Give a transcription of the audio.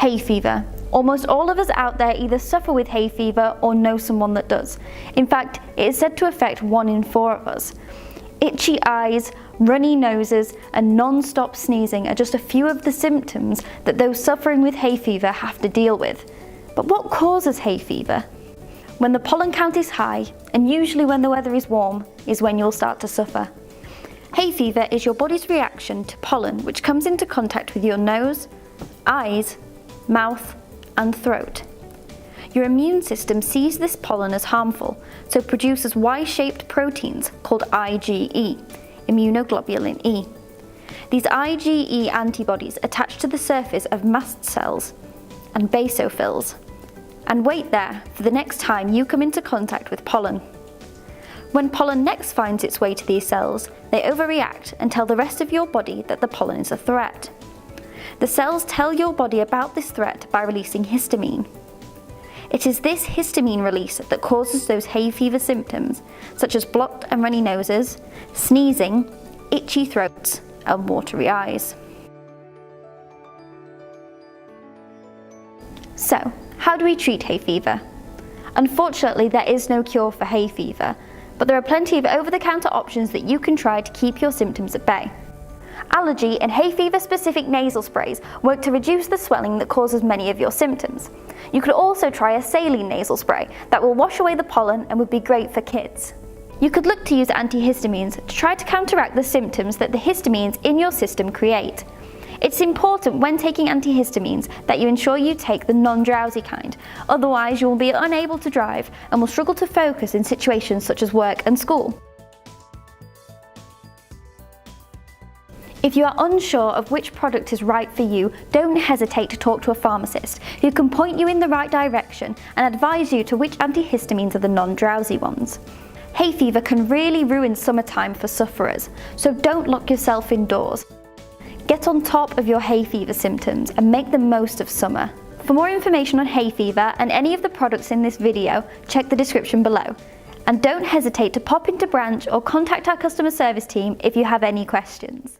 Hay fever. Almost all of us out there either suffer with hay fever or know someone that does. In fact, it is said to affect 1 in 4 of us. Itchy eyes, runny noses, and non-stop sneezing are just a few of the symptoms that those suffering with hay fever have to deal with. But what causes hay fever? When the pollen count is high, and usually when the weather is warm, is when you'll start to suffer. Hay fever is your body's reaction to pollen which comes into contact with your nose, eyes, mouth, and throat. Your immune system sees this pollen as harmful, so produces Y-shaped proteins called IgE, immunoglobulin E. These IgE antibodies attach to the surface of mast cells and basophils, and wait there for the next time you come into contact with pollen. When pollen next finds its way to these cells, they overreact and tell the rest of your body that the pollen is a threat. The cells tell your body about this threat by releasing histamine. It is this histamine release that causes those hay fever symptoms, such as blocked and runny noses, sneezing, itchy throats, and watery eyes. So, how do we treat hay fever? Unfortunately, there is no cure for hay fever, but there are plenty of over-the-counter options that you can try to keep your symptoms at bay. Allergy and hay fever specific nasal sprays work to reduce the swelling that causes many of your symptoms. You could also try a saline nasal spray that will wash away the pollen and would be great for kids. You could look to use antihistamines to try to counteract the symptoms that the histamines in your system create. It's important when taking antihistamines that you ensure you take the non-drowsy kind, otherwise you will be unable to drive and will struggle to focus in situations such as work and school. If you are unsure of which product is right for you, don't hesitate to talk to a pharmacist who can point you in the right direction and advise you to which antihistamines are the non-drowsy ones. Hay fever can really ruin summertime for sufferers, so don't lock yourself indoors. Get on top of your hay fever symptoms and make the most of summer. For more information on hay fever and any of the products in this video, check the description below. And don't hesitate to pop into branch or contact our customer service team if you have any questions.